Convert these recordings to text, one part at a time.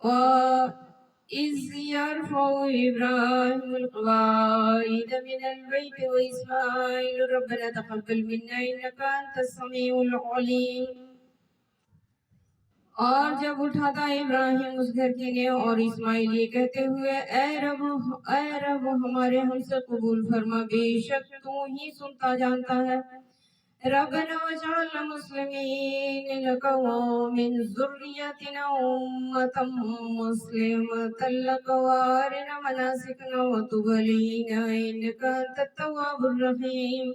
وإذ يرفع إبراهيم القواعد من البيت وإسماعيل ربنا تقبل منا إنك أنت السميع العليم. اور جب اٹھا تھا ابراہیم اس گھر کی نیو اور اسماعیل یہ کہتے ہوئے اے رب ہمارے ہم سے قبول فرما، بے شک تو ہی سنتا جانتا ہے. ربنا واجعلنا مسلمين لك ومن ذريتنا أمة مسلمة لك وأرنا مناسكنا وتب علينا إنك أنت التواب الرحيم.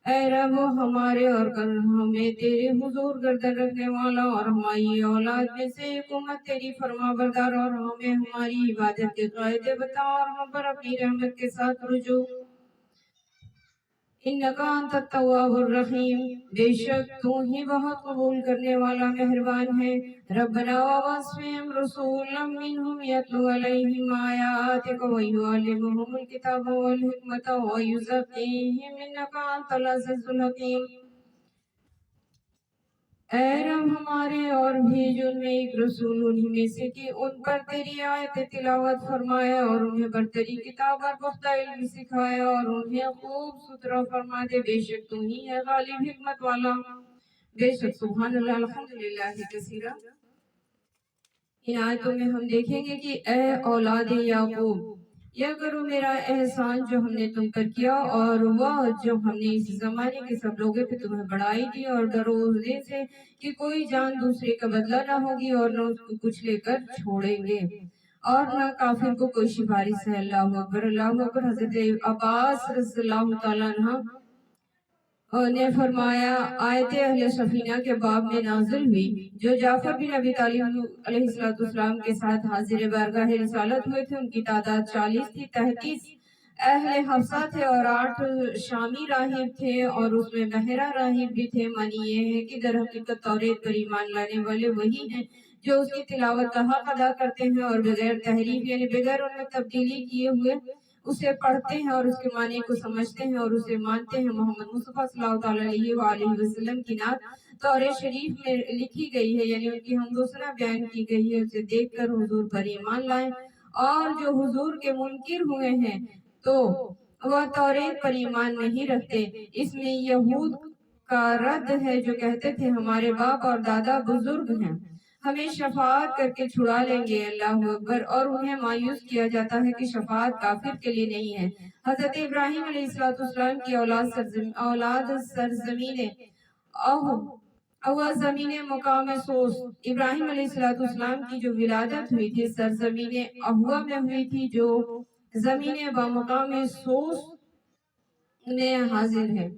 اے رب ہمارے اور کر ہمیں تیرے حضور گردن رکھنے والا اور ہماری اولاد میں سے ایک امت تیری فرما بردار، اور ہمیں ہماری عبادت کے قاعدے بتا اور ہم پر اپنی رحمت کے ساتھ رجوع. انکا انت التواب الرحیم، بے شک تو ہی بہت قبول کرنے والا مہربان ہے. ربنا وابعث رسولا منہم یتلو علیہم آیاتک ویعلمہم الکتاب والحکمت ویزکیہم انکا انت العزیز الحکیم. اے رب ہمارے اور بھیج ان میں ایک رسول انہی میں سے کہ ان پر تیری آیت تلاوت فرمایا اور انہیں برتری کتاب اور پختہ علم سکھایا اور انہیں خوب ستھرا فرما دے. بے شک تو ہی ہے غالب حکمت والا. بے شک سبحان اللہ الحمدللہ کثیرا. ان آیتوں میں ہم دیکھیں گے کہ اے اولاد یعقوب، یا کرو میرا احسان جو ہم نے تم پر کیا، اور وہ جو ہم نے اس زمانے کے سب لوگوں پہ تمہیں بڑھائی دی، اور ڈرو اس دن سے کہ کوئی جان دوسرے کا بدلہ نہ ہوگی اور نہ اس کو کچھ لے کر چھوڑیں گے اور نہ کافر کو کوئی سفارش ہے. اللہ اکبر اللہ اکبر. حضرت عباس رضی اللہ تعالیٰ عنہ نے فرمایا آیت اہل سفینہ کے باب میں نازل ہوئی جو جعفر بن ابی طالب علیہ السلام کے ساتھ حاضر بارگاہ رسالت ہوئے تھے. ان کی تعداد 40 تھی. 33 اہل حفصہ تھے اور 8 شامی راہب تھے اور اس میں بحرہ راہب بھی تھے. معنی یہ ہے کہ در حقیقت توریت پر ایمان لانے والے وہی ہیں جو اس کی تلاوت کا حق ادا کرتے ہیں اور بغیر تحریف یعنی بغیر ان میں تبدیلی کیے ہوئے اسے پڑھتے ہیں اور اس کے معنی کو سمجھتے ہیں اور اسے مانتے ہیں. محمد مصطفیٰ صلی اللہ علیہ وآلہ وسلم کی نعت تورات شریف میں لکھی گئی ہے، یعنی ان کی حمد و ثنا بیان کی گئی ہے. اسے دیکھ کر حضور پر ایمان لائیں. اور جو حضور کے منکر ہوئے ہیں تو وہ توریت پر ایمان نہیں رکھتے. اس میں یہود کا رد ہے جو کہتے تھے ہمارے باپ اور دادا بزرگ ہیں، ہمیں شفاعت کر کے چھڑا لیں گے. اللہ اکبر. اور انہیں مایوس کیا جاتا ہے کہ شفاعت کافر کے لیے نہیں ہے. حضرت ابراہیم علیہ السلام کی اولاد سرزمین زمین مقام سوس، ابراہیم علیہ السلام کی جو ولادت ہوئی تھی سرزمین اہوا میں ہوئی تھی جو زمین بمقام سوس میں حاضر ہے.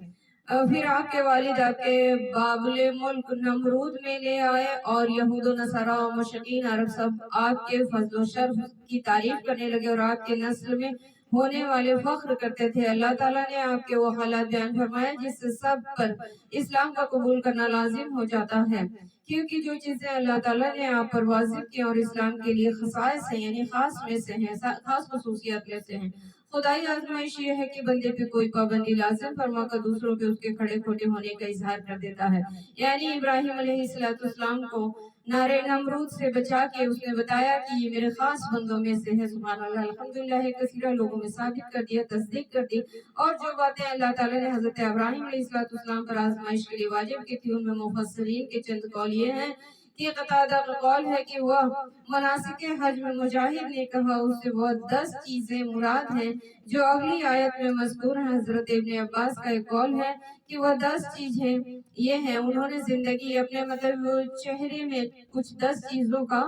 پھر آپ کے والد آپ کے بابل ملک نمرود میں لے آئے اور یہود و نصارہ و مشرقین عرب سب آپ کے فضل و شرف کی تعریف کرنے لگے اور آپ کے نسل میں ہونے والے فخر کرتے تھے. اللہ تعالیٰ نے آپ کے وہ حالات بیان فرمائے جس سے سب پر اسلام کا قبول کرنا لازم ہو جاتا ہے، کیونکہ جو چیزیں اللہ تعالیٰ نے آپ پر واجب کی اور اسلام کے لیے خصائص ہیں یعنی خاص میں سے ہیں، خاص خصوصیات میں سے ہیں. خدائی آزمائش یہ ہے کہ بندے پہ کوئی پابندی لازم فرما کر دوسروں پہ اس کے کھڑے کھوٹے ہونے کا اظہار کر دیتا ہے. یعنی ابراہیم علیہ السلام کو نار نمرود سے بچا کے اس نے بتایا کہ یہ میرے خاص بندوں میں سے ہے. سبحان اللہ الحمدللہ کثیرہ. لوگوں میں ثابت کر دیا، تصدیق کر دی. اور جو باتیں اللہ تعالیٰ نے حضرت ابراہیم علیہ السلام پر آزمائش کے لیے واجب کی تھی ان میں مفسرین کے چند قول یہ ہیں کہ قتادہ کا قول ہے کہ وہ مناسک حج میں مجاہد نے کہا اس سے وہ 10 چیزیں مراد ہیں جو اگلی آیت میں مذکور ہیں. حضرت ابن عباس کا ایک قول ہے کہ وہ 10 چیزیں یہ ہیں، انہوں نے زندگی اپنے مطلب چہرے میں کچھ 10 چیزوں کا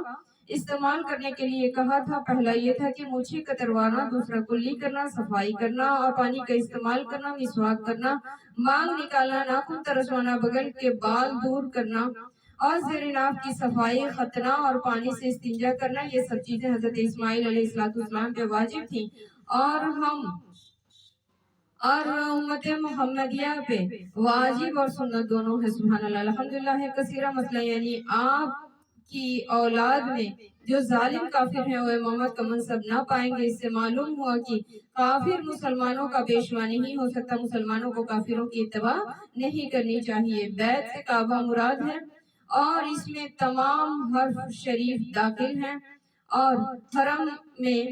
استعمال کرنے کے لیے کہا تھا. پہلا یہ تھا کہ مونچھیں کتروانا، دوسرا کلی کرنا، صفائی کرنا اور پانی کا استعمال کرنا، مسواک کرنا، مانگ نکالنا، ناخن ترشوانا، بغل کے بال دور کرنا اور زیر ناف کی صفائی، ختنہ اور پانی سے استنجا کرنا. یہ سب چیزیں حضرت اسماعیل علیہ السلام پہ واجب تھیں اور امت محمدیہ پہ واجب اور سنت دونوں ہے. سبحان اللہ الحمدللہ کثیرہ. مسئلہ یعنی آپ کی اولاد میں جو ظالم کافر ہیں وہ امامت کا منصب نہ پائیں گے. اس سے معلوم ہوا کہ کافر مسلمانوں کا پیشوا نہیں ہو سکتا. مسلمانوں کو کافروں کی اتباع نہیں کرنی چاہیے. بیت سے کعبہ مراد ہے اور اس میں تمام حرف شریف داخل ہیں، اور حرم میں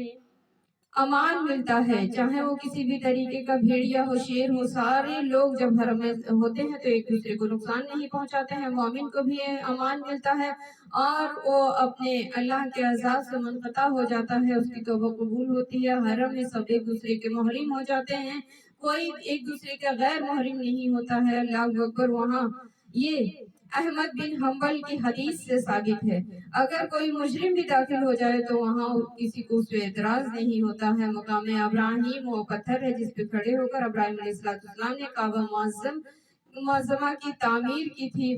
امان ملتا ہے، چاہے وہ کسی بھی طریقے کا بھیڑیا ہو، شیر ہو، سارے لوگ جب حرم میں ہوتے ہیں تو ایک دوسرے کو نقصان نہیں پہنچاتے ہیں، مومن کو بھی امان ملتا ہے، اور وہ اپنے اللہ کے عذاب سے منقطع ہو جاتا ہے، اس کی توبہ قبول ہوتی ہے۔ حرم میں سب ایک دوسرے کے محرم ہو جاتے ہیں، کوئی ایک دوسرے کا غیر محرم نہیں ہوتا ہے۔ اللہ اکبر۔ وہاں یہ احمد بن حنبل کی حدیث سے ثابت ہے، اگر کوئی مجرم بھی داخل ہو جائے تو وہاں کسی کو اس پہ اعتراض نہیں ہوتا ہے۔ مقام ابراہیم وہ پتھر ہے جس پہ کھڑے ہو کر ابراہیم علیہ السلام نے کعبہ معظمہ کی تعمیر کی تھی،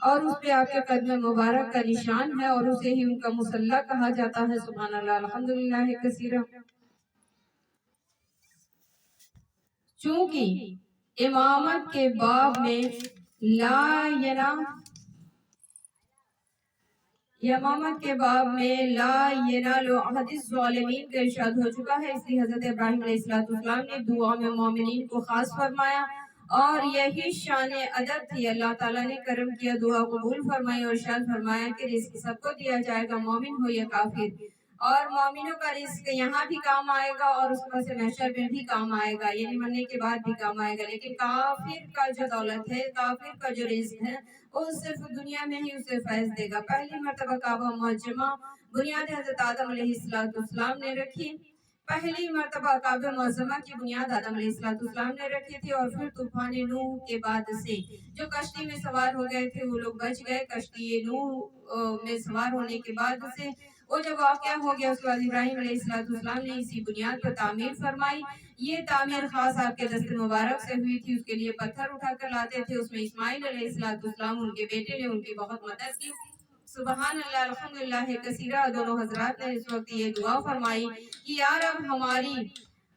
اور اس پہ آپ کے قدم مبارک کا نشان ہے، اور اسے ہی ان کا مصلی کہا جاتا ہے۔ سبحان اللہ، الحمدللہ کثیرا۔ چونکہ امامت کے باب میں لا ینال احد الظالمین کا ارشاد ہو چکا ہے، اس لیے حضرت ابراہیم علیہ السلام نے دعا میں مومنین کو خاص فرمایا، اور یہی شان ادب تھی۔ اللہ تعالیٰ نے کرم کیا، دعا قبول فرمائی، اور ارشاد فرمایا کہ رزق سب کو دیا جائے گا، مومن ہو یا کافر، اور مومنوں کا رزق یہاں بھی کام آئے گا اور اس کے بعد محشر میں بھی کام آئے گا، یعنی مرنے کے بعد بھی کام آئے گا۔ لیکن کافر کا جو دولت ہے، کافر کا جو رزق ہے، وہ صرف دنیا میں ہی اسے فیض دے گا۔ پہلی مرتبہ کعبہ معظمہ بنیاد حضرت آدم علیہ السلام نے رکھی، پہلی مرتبہ کعبہ معظمہ کی بنیاد آدم علیہ السلام نے رکھی تھی، اور پھر طوفان نوح کے بعد سے جو کشتی میں سوار ہو گئے تھے وہ لوگ بچ گئے۔ کشتی نوح میں سوار ہونے کے بعد سے وہ جب واقعہ ہو گیا، اس کے بعد ابراہیم علیہ السلام نے اسی بنیاد پر تعمیر فرمائی۔ یہ تعمیر خاص آپ کے دست مبارک سے ہوئی تھی، اس کے لیے پتھر اٹھا کر لاتے تھے، اس میں اسماعیل علیہ السلام ان کے بیٹے نے ان کی بہت مدد کی۔ سبحان اللہ، الحمدللہ کثیرہ۔ دونوں حضرات نے اس وقت یہ دعا فرمائی کہ یا رب ہماری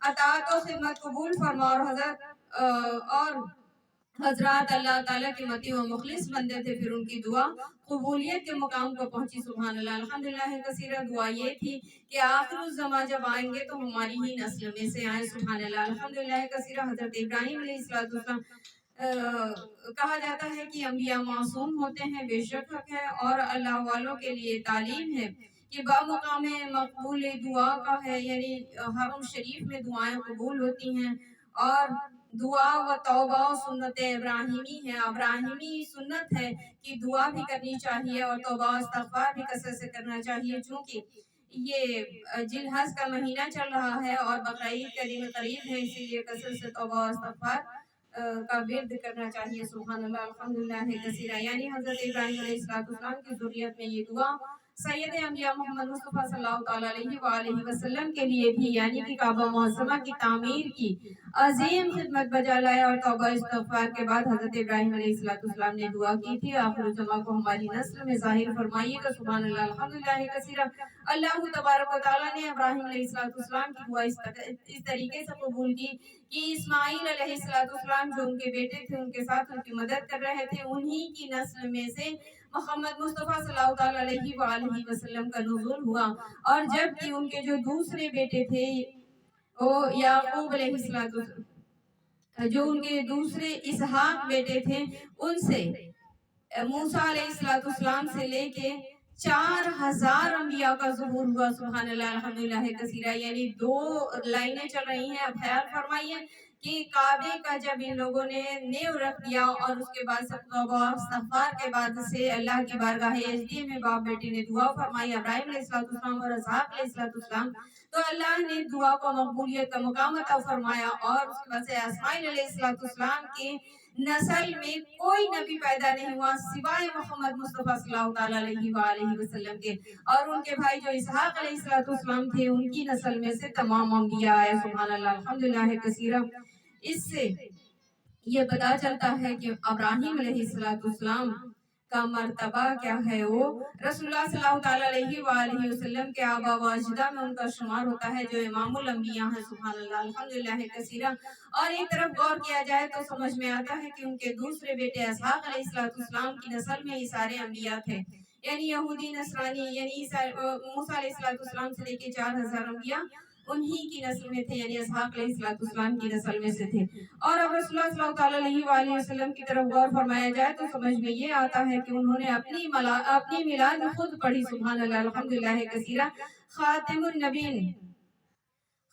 اطاعت و خدمت قبول فرما، اور حضرات اللہ تعالیٰ کے مطیع و مخلص بندے تھے، پھر ان کی دعا قبولیت کے مقام کو پہنچی۔ سبحان اللہ، الحمدللہ کثیرہ۔ دعا یہ تھی کہ آخر الزمان جب آئیں گے تو ہماری ہی نسل میں سے آئیں۔ سبحان اللہ، الحمدللہ کثیرہ۔ حضرت ابراہیم علیہ السلام کہا جاتا ہے کہ انبیاء معصوم ہوتے ہیں، بے شک حق ہے، اور اللہ والوں کے لیے تعلیم ہے کہ بمقام مقبول دعا کا ہے، یعنی حرم شریف میں دعائیں قبول ہوتی ہیں، اور دعا و توبہ و سنت ابراہیمی ہے، ابراہیمی سنت ہے کہ دعا بھی کرنی چاہیے اور توبہ و استغفار بھی کثرت سے کرنا چاہیے، چونکہ یہ ذی الحج کا مہینہ چل رہا ہے اور بقرعید کا دن قریب ہے، اسی لیے کثرت سے توبہ و استغفار کا ورد کرنا چاہیے۔ سبحان اللہ، الحمدللہ کثیرہ۔ یعنی حضرت ابراہیم علیہ السلام کی ذریت میں یہ دعا سید انبیاء محمد مصطفیٰ صلی اللہ تعالیٰ علیہ وآلہ وسلم کے لیے بھی، یعنی کہ کعبہ معظمہ کی تعمیر کی عظیم خدمت بجا لائے، اور توبہ استغفار کے بعد حضرت ابراہیم علیہ السلام نے دعا کی تھی، آخر الزمان کو ہماری نسل میں ظاہر فرمائیے گا۔ سبحان اللہ، الحمدللہ کثیرہ۔ اللہ تبارک و تعالیٰ نے ابراہیم علیہ السلام کی دعا اس طریقے سے قبول کی کہ اسماعیل علیہ السلام جو ان کے بیٹے تھے، ان کے ساتھ ان کی مدد کر رہے تھے، انہی کی نسل میں سے محمد مصطفیٰ صلی اللہ تعالیٰ علیہ وآلہ وسلم کا نزول ہوا، اور جبکہ ان کے جو دوسرے بیٹے تھے وہ یعقوب علیہ السلام، جو ان کے دوسرے اسحاق بیٹے تھے، ان سے موسیٰ علیہ السلام سے لے کے 4000 انبیاء کا ظہور ہوا۔ سبحان اللہ، الحمدللہ کثیرہ۔ یعنی 2 لائنیں چل رہی ہیں۔ اب خیال فرمائیے کہ کعبے کا جب ان لوگوں نے نیو رکھ دیا، اور اس کے بعد سب توبہ استغفار کے بعد سے اللہ کی بارگاہ اجدی میں باپ بیٹے نے دعا فرمائی، ابراہیم علیہ السلام اور اسحاق علیہ السلام، تو اللہ نے دعا کو مقبولیت کا مقام عطا فرمایا، اور اس کے بعد سے اسماعیل علیہ السلام کی نسل میں کوئی نبی پیدا نہیں ہوا سوائے محمد مصطفیٰ صلی اللہ تعالیٰ علیہ وآلہ وسلم کے، اور ان کے بھائی جو اسحاق علیہ السلام تھے، ان کی نسل میں سے تمام انبیاء آئے۔ سبحان اللہ، الحمدللہ کثیرہ۔ اس سے یہ پتا چلتا ہے کہ ابراہیم علیہ السلام کا مرتبہ کیا ہے، وہ رسول اللہ صلی اللہ تعالیٰ علیہ وآلہ وسلم کے آبا و اجداد میں ان کا شمار ہوتا ہے، جو امام الانبیاء ہیں۔ سبحان اللہ، الحمدللہ کثیرہ۔ اور ایک طرف غور کیا جائے تو سمجھ میں آتا ہے کہ ان کے دوسرے بیٹے اسحاق علیہ السلام کی نسل میں ہی سارے انبیاء تھے، یعنی یہودی نصرانی، یعنی موسیٰ علیہ السلام سے لے کے 4000 انبیاء انہی کی نسل میں تھے، یعنی اسحاق علیہ السلام کی نسل میں سے تھے۔ اور اب رسول اللہ صلی اللہ علیہ وآلہ وسلم کی طرف غور فرمایا جائے تو سمجھ میں یہ آتا ہے کہ انہوں نے اپنی میلاد خود پڑھی، سبحان اللہ الحمدللہ کثیرہ۔ خاتم النبین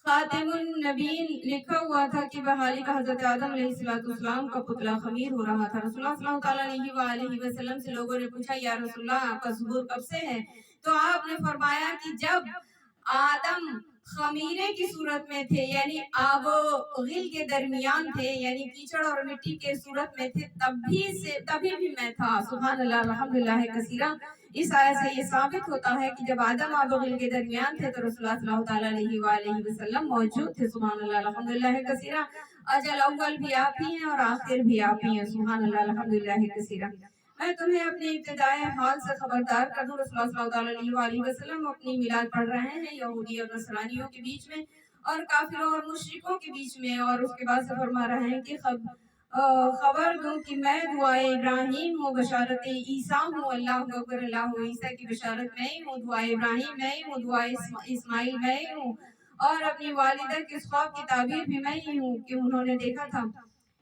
خاتم النبین لکھا ہوا تھا کہ بحالی کا حضرت آدم علیہ السلام کا پتلا خمیر ہو رہا تھا۔ رسول اللہ صلی اللہ علیہ وآلہ وسلم سے لوگوں نے پوچھا، یا رسول اللہ آپ کا ظہور کب سے ہے؟ تو آپ نے فرمایا کہ جب آدم خمیرے کی صورت میں تھے، یعنی آب و غل کے درمیان تھے، یعنی کیچڑ اور مٹی کے صورت میں تھے، تبھی بھی میں تھا، سبحان اللہ الحمدللہ کثیرہ۔ اس آیت سے یہ ثابت ہوتا ہے کہ جب آدم آب و غل کے درمیان تھے تو رسول اللہ صلی اللہ علیہ وآلہ وسلم موجود تھے، سبحان اللہ الحمدللہ کثیرہ۔ اجل اول بھی آپ ہی ہیں اور آخر بھی آپ ہی ہیں، سبحان اللہ الحمدللہ کثیرہ۔ میں تمہیں اپنی ابتدائے حال سے خبردار کر دوں، رسول اللہ صلی اللہ علیہ وآلہ وسلم اپنی میلاد پڑھ رہے ہیں یہودی اور نصرانیوں کے بیچ میں اور کافروں اور مشرکوں کے بیچ میں، اور اس کے بعد سے فرما رہے ہیں کہ خبر دوں کہ میں دعائے ابراہیم ہوں، بشارت عیسیٰ ہوں، اللہ اکبر، اللہ عیسیٰ کی بشارت میں ہی ہوں، دعائے ابراہیم میں ہی ہوں، دعائے اسماعیل میں ہی ہوں، اور اپنی والدہ کے خواب کی تعبیر بھی میں ہی ہوں کہ انہوں نے دیکھا تھا،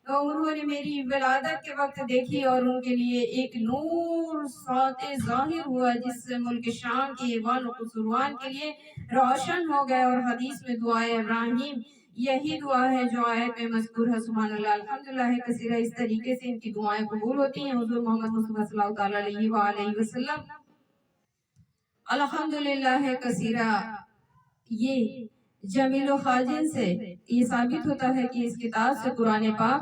تو انہوں نے میری ولادت کے وقت دیکھی اور ان کے لیے ایک نور ساطع ظاہر ہوا جس سے ملک شام کے ایوان و قصروان کے لیے روشن ہو گئے، اور حدیث میں دعائے ابراہیم یہی دعا ہے جو آیت میں مذکور ہے، سبحان اللہ الحمدللہ کثیرہ۔ اس طریقے سے ان کی دعائیں قبول ہوتی ہیں۔ حضور محمد مصطفیٰ صلی اللہ علیہ وآلہ وسلم الحمدللہ کثیرہ۔ یہ جمیل و خاجن سے یہ ثابت ہوتا ہے کہ اس کتاب سے قرآن پاک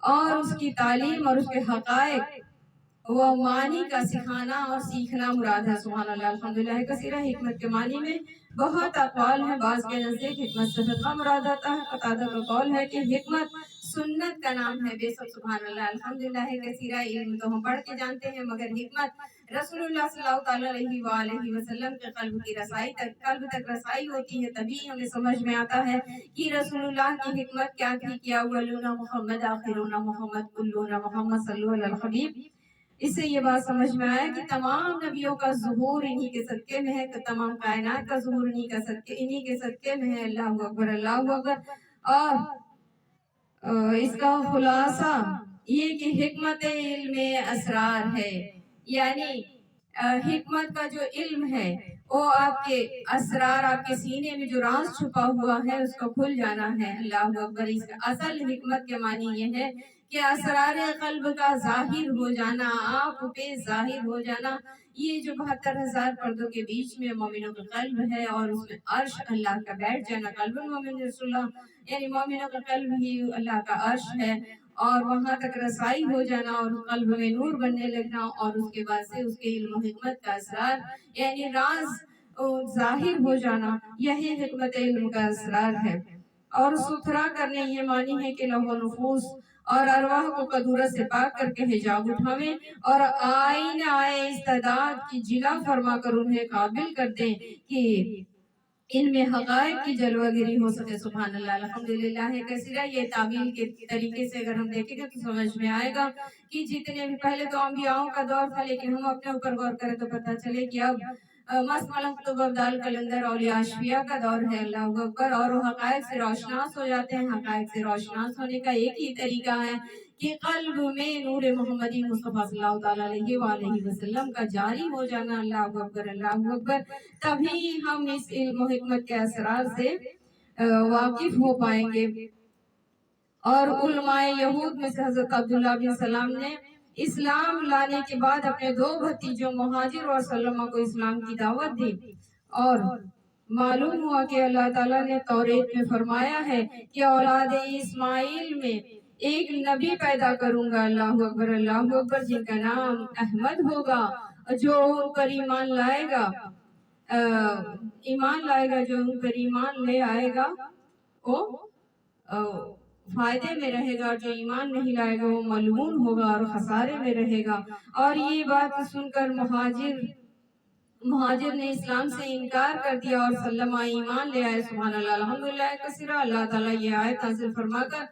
اور اس کی تعلیم اور اس کے حقائق و معنی کا سکھانا اور سیکھنا مراد ہے، سبحان اللہ الحمدللہ کثیرہ۔ حکمت کے معنی میں بہت اقوال ہیں، بعض کے نزدیک حکمت سے فقہ مراد آتا ہے، قتادہ کا قول ہے کہ حکمت سنت کا نام ہے، بے شک سبحان اللہ الحمدللہ کثیرہ۔ علم تو ہم پڑھ کے جانتے ہیں، مگر حکمت رسول اللہ صلی اللہ علیہ وآلہ وسلم کے قلب تک رسائی ہوتی ہے، تبھی ہمیں سمجھ میں آتا ہے کہ رسول اللہ کی حکمت کیا تھی، کیا اولون محمد آخرون محمد کلون محمد صلی اللہ علیہ حبیب۔ اس سے یہ بات سمجھ میں آیا کہ تمام نبیوں کا ظہور انہی کے صدقے میں ہے، کہ تمام کائنات کا ظہور انہی کے صدقے میں ہے، اللہ اکبر اللہ اکبر۔ اور اس کا خلاصہ یہ کہ حکمت علم اسرار ہے، یعنی حکمت کا جو علم ہے وہ آپ کے اسرار، آپ کے سینے میں جو راز چھپا ہوا ہے اس کا کھل جانا ہے، اللہ اکبر۔ اس کا اصل حکمت کے معنی یہ ہے کہ اسرار قلب کا ظاہر ہو جانا، آپ پہ ظاہر ہو جانا۔ یہ جو 72,000 پردوں کے بیچ میں مومنوں کا قلب ہے اور اس میں عرش اللہ کا بیٹھ جانا، قلب المومن رسول اللہ، یعنی مومنوں کا قلب ہی اللہ کا عرش ہے، اور وہاں تک رسائی ہو جانا اور قلب میں نور بننے لگنا، اور اس کے بعد سے اس کے علم و حکمت کا اسرار یعنی راز ظاہر ہو جانا، یہی حکمت علم کا اسرار ہے۔ اور ستھرا کرنے یہ معنی ہے کہ لوح و نفوس اور ارواح کو قدورت سے پاک کر کے حجاب اٹھاویں اور آئینہ استعداد کی جلا فرما کر انہیں قابل کر دیں کہ ان میں حقائق کی جلوہ گری ہو سکے، سبحان اللہ الحمدللہ کثیرہ۔ یہ تعویل کے طریقے سے اگر ہم دیکھیں گے تو سمجھ میں آئے گا کہ جتنے بھی پہلے تو انبیاءوں کا دور تھا، لیکن ہم اپنے اوپر غور کریں تو پتہ چلے کہ اب ملک ابدال کلندر اولیاء اشفیاء کا دور ہے، اللہ اکبر، اور وہ حقائق سے روشناس ہو جاتے ہیں۔ حقائق سے روشناس ہونے کا ایک ہی طریقہ ہے کہ قلب میں نور محمدی مصطفیٰ صلی اللہ علیہ وآلہ وسلم کا جاری ہو جانا، اللہ اکبر اللہ اکبر۔ تبھی ہم اس علم و حکمت کے اسرار سے واقف ہو پائیں گے۔ اور علماء یہود میں سے حضرت عبداللہ بن سلام نے اسلام لانے کے بعد اپنے 2 بھتیجوں مہاجر اور سلمہ کو اسلام کی دعوت دی، اور معلوم ہوا کہ اللہ تعالیٰ نے توریت میں فرمایا ہے کہ اولاد اسماعیل میں ایک نبی پیدا کروں گا، اللہ اکبر، جن کا نام احمد ہوگا، جو ان پر ایمان لائے گا، جو ان پر ایمان لے آئے گا وہ فائدے میں رہے گا، جو ایمان نہیں لائے گا وہ ملعون ہوگا اور خسارے میں رہے گا۔ اور یہ بات سن کر مہاجر نے اسلام سے انکار کر دیا اور سلمہ ایمان لے آئے، سبحان اللہ الحمدللہ کثیرہ۔ اللہ تعالیٰ یہ آیت نازل فرما کر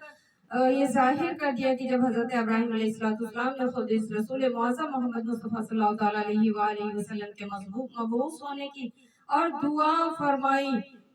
یہ ظاہر کر دیا کہ جب حضرت ابراہیم علیہ السلام نے خود اس رسول معظم محمد مصطفیٰ صلی اللہ علیہ وآلہ وسلم کے مبعوث ہونے کی اور دعا فرمائی